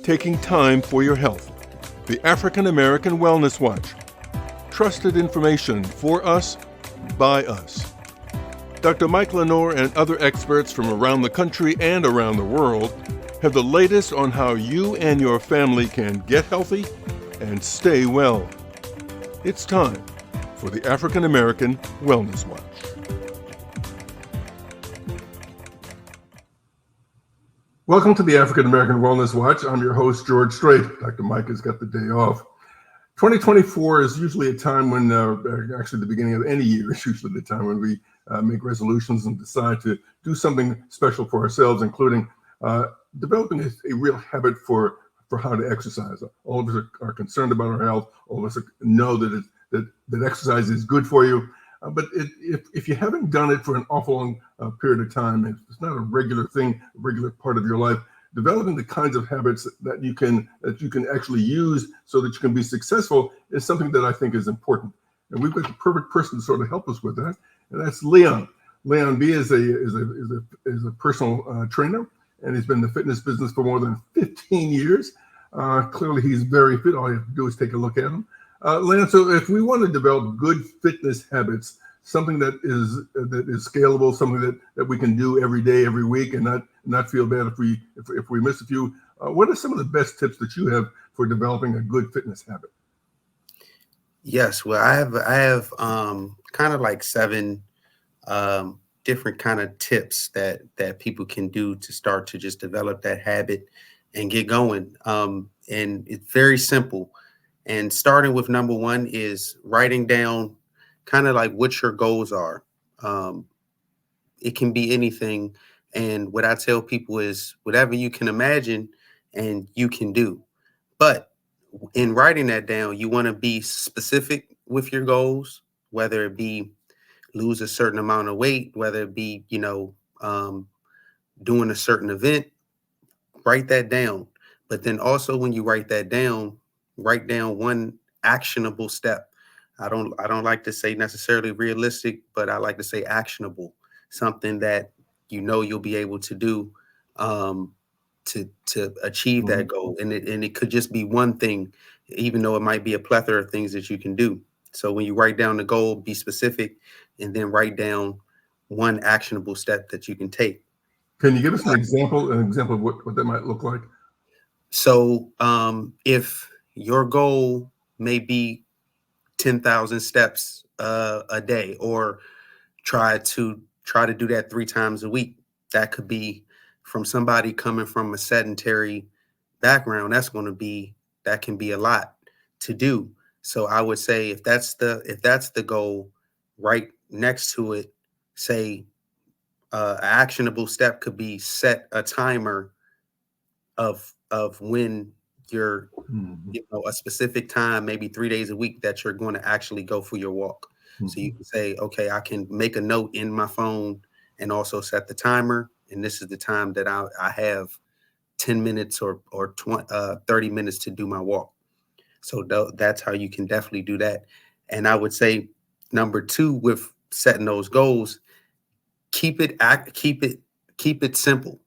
Taking time for your health. The African American Wellness Watch. Trusted information for us, by us. Dr. Mike Lenore and other experts from around the country and around the world have the latest on how you and your family can get healthy and stay well. It's time for the African American Wellness Watch. Welcome to the African American Wellness Watch. I'm your host, George Strait. Dr. Mike has got the day off. 2024 is usually a time when, actually the beginning of any year is usually the time when we make resolutions and decide to do something special for ourselves, including developing a real habit for how to exercise. All of us are concerned about our health. All of us know that exercise is good for you. But if you haven't done it for an awful long period of time, if it's not a regular thing, a regular part of your life, developing the kinds of habits that you can actually use so that you can be successful is something that I think is important. And we've got the perfect person to sort of help us with that, and that's Leon. Leon B is a personal trainer, and he's been in the fitness business for more than 15 years. Clearly, he's very fit. All you have to do is take a look at him. Leon, so if we want to develop good fitness habits, something that is scalable, something that we can do every day, every week, and not feel bad if we miss a few, what are some of the best tips that you have for developing a good fitness habit? Yes, well, I have kind of like 7 different kind of tips that people can do to start to just develop that habit and get going. And it's very simple. And starting with number 1 is writing down kind of like what your goals are. It can be anything. And what I tell people is whatever you can imagine and you can do. But in writing that down, you want to be specific with your goals, whether it be lose a certain amount of weight, whether it be, doing a certain event, write that down. But then also when you write that down, write down one actionable step. I don't like to say necessarily realistic, but I like to say actionable, something that you'll be able to do to achieve that goal. And it could just be one thing, even though it might be a plethora of things that you can do. So when you write down the goal, be specific, and then write down one actionable step that you can take. Can you give us an example of what that might look like? So if your goal may be 10,000 steps a day, or try to do that 3 times a week, that could be from somebody coming from a sedentary background. That can be a lot to do. So I would say if that's the goal, right next to it, say an actionable step could be set a timer of when you're a specific time, maybe 3 days a week, that you're going to actually go for your walk. So you can say, okay, I can make a note in my phone and also set the timer, and this is the time that I have 10 minutes or 30 minutes to do my walk. So that's how you can definitely do that. And I would say number 2, with setting those goals, keep it simple.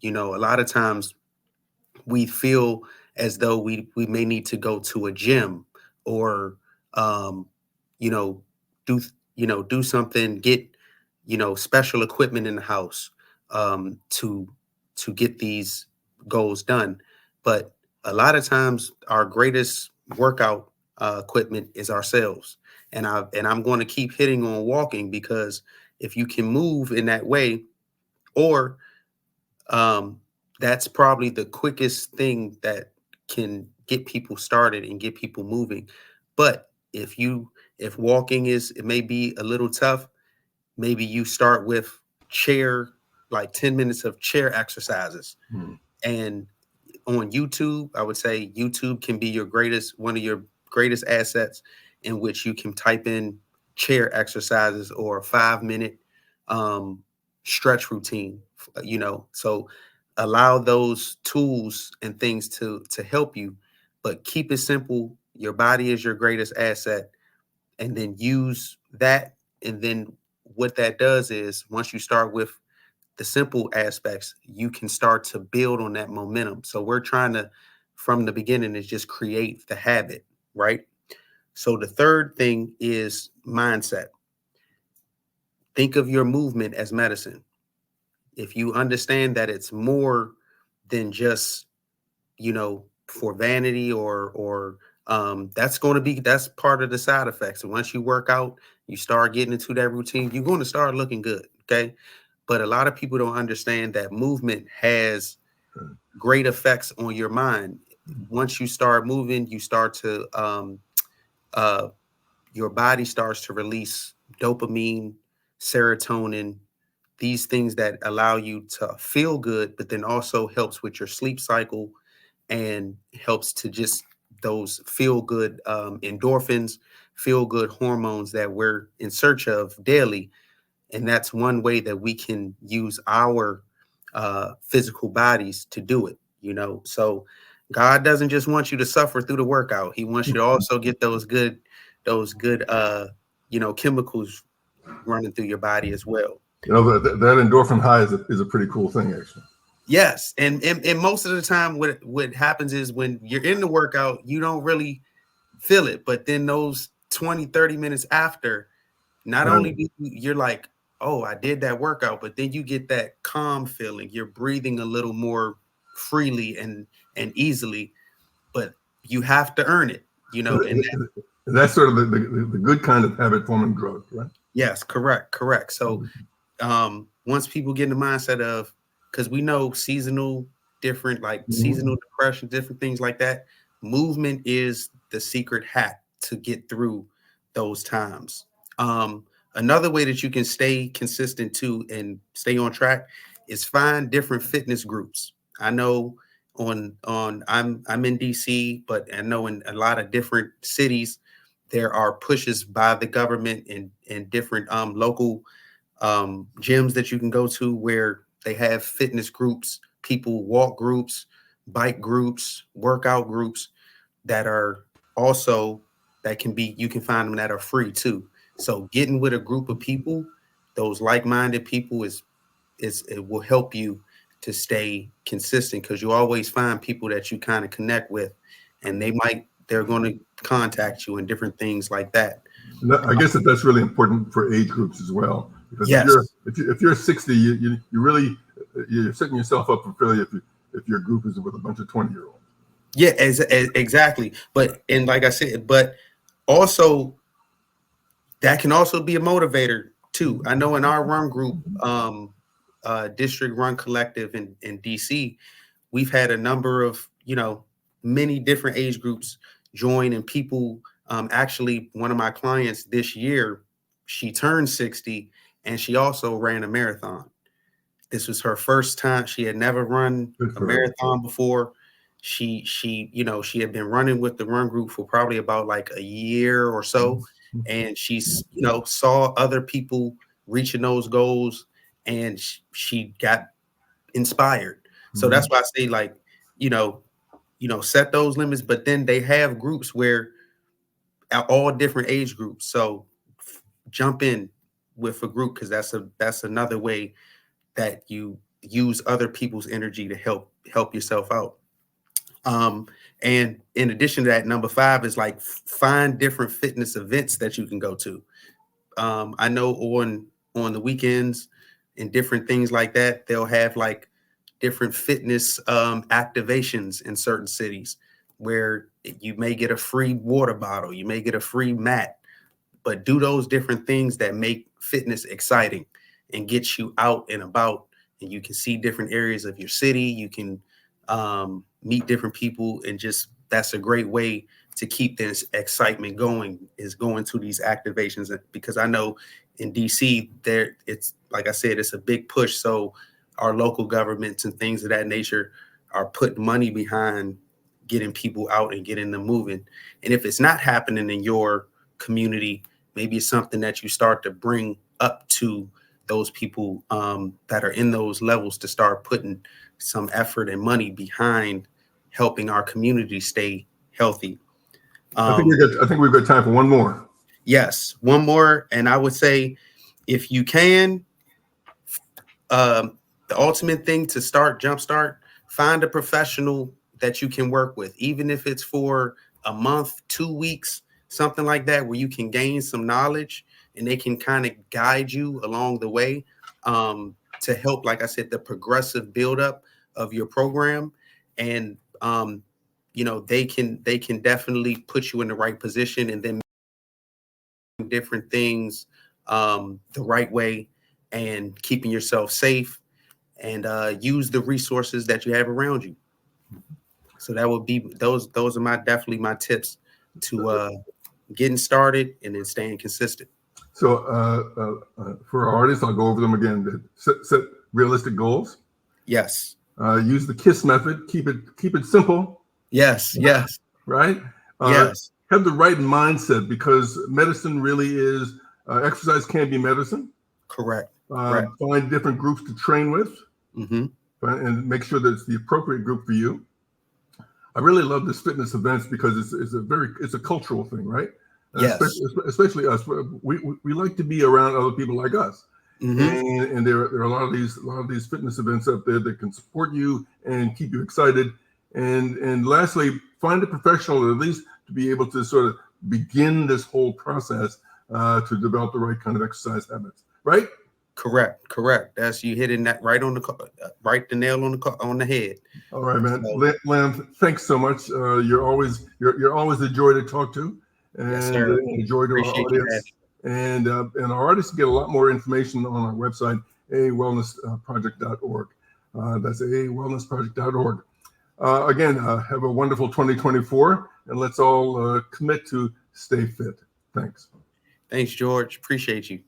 A lot of times we feel as though we may need to go to a gym or do something, get special equipment in the house to get these goals done. But a lot of times our greatest workout equipment is ourselves. And I'm going to keep hitting on walking, because if you can move in that way, or that's probably the quickest thing that can get people started and get people moving. But if walking it may be a little tough, maybe you start with like 10 minutes of chair exercises. And on YouTube, I would say YouTube can be one of your greatest assets, in which you can type in chair exercises or a 5-minute stretch routine, so allow those tools and things to help you, but keep it simple. Your body is your greatest asset, and then use that. And then what that does is, once you start with the simple aspects, you can start to build on that momentum. So we're trying to, from the beginning, is just create the habit, right? So the third thing is mindset. Think of your movement as medicine. If you understand that it's more than just, for vanity or that's part of the side effects. And once you work out, you start getting into that routine, you're going to start looking good. Okay. But a lot of people don't understand that movement has great effects on your mind. Once you start moving, you start to your body starts to release dopamine, serotonin, these things that allow you to feel good, but then also helps with your sleep cycle and helps to just those feel good endorphins, feel good hormones that we're in search of daily. And that's one way that we can use our physical bodies to do it, So God doesn't just want you to suffer through the workout. He wants you to also get those good chemicals running through your body as well. That endorphin high is a pretty cool thing, actually. Yes. And most of the time what happens is when you're in the workout, you don't really feel it. But then those 20, 30 minutes after, not only do you're like, oh, I did that workout, but then you get that calm feeling. You're breathing a little more freely and easily, but you have to earn it, and that's sort of the good kind of habit forming growth, right? Yes, correct. So once people get in the mindset of, because we know seasonal depression, different things like that, movement is the secret hack to get through those times. Another way that you can stay consistent too and stay on track is find different fitness groups. I know I'm in DC, but I know in a lot of different cities there are pushes by the government and different local gyms that you can go to where they have fitness groups, people walk groups, bike groups, workout groups that are also you can find them that are free too. So getting with a group of people, those like-minded people it will help you to stay consistent, because you always find people that you kind of connect with, and they're going to contact you and different things like that. I guess that's really important for age groups as well. Because yes. if you're 60, you're setting yourself up for failure if your group is with a bunch of 20-year-olds. Yeah, exactly. But like I said, but also that can also be a motivator too. I know in our run group, District Run Collective in DC, we've had a number of many different age groups join, and people. Actually, one of my clients this year, she turned 60, and she also ran a marathon. This was her first time. She had never run a marathon before. She had been running with the run group for probably about like a year or so. And she's, saw other people reaching those goals, and she got inspired. So that's why I say, set those limits, but then they have groups where all different age groups. So jump in with a group, because that's another way that you use other people's energy to help yourself out. And in addition to that, number 5 is like find different fitness events that you can go to. I know on the weekends and different things like that, they'll have like different fitness activations in certain cities where you may get a free water bottle, you may get a free mat, but do those different things that make fitness exciting and get you out and about, and you can see different areas of your city. You can meet different people, and just that's a great way to keep this excitement going, is going to these activations. Because I know in DC there, it's like I said, it's a big push. So our local governments and things of that nature are putting money behind getting people out and getting them moving. And if it's not happening in your community, maybe it's something that you start to bring up to those people that are in those levels, to start putting some effort and money behind helping our community stay healthy. I think we've got time for one more. Yes, one more. And I would say, if you can, the ultimate thing to jumpstart, find a professional that you can work with, even if it's for a month, 2 weeks, something like that, where you can gain some knowledge and they can kind of guide you along the way, to help, like I said, the progressive buildup of your program. And, they can definitely put you in the right position, and then different things the right way, and keeping yourself safe, and use the resources that you have around you. So that would be those are definitely my tips to getting started and then staying consistent. So for our audience, I'll go over them again. Set realistic goals. Yes. Use the KISS method. Keep it simple. Yes. Yes. Right. Yes. Have the right mindset, because medicine really is exercise can be medicine. Correct. Find different groups to train with, and make sure that it's the appropriate group for you. I really love this fitness events because it's a cultural thing, right? Yes. Especially us. We like to be around other people like us, and there are a lot of these fitness events up there that can support you and keep you excited. And lastly, find a professional, at least to be able to sort of begin this whole process to develop the right kind of exercise habits. Right? Correct. That's you hitting that right the nail on the head. All right, man. Lam, thanks so much. You're always a joy to talk to, and yes, sir. A joy to our audience. And our artists get a lot more information on our website, aawellnessproject.org. That's aawellnessproject.org. Again, have a wonderful 2024, and let's all commit to stay fit. Thanks. Thanks, George. Appreciate you.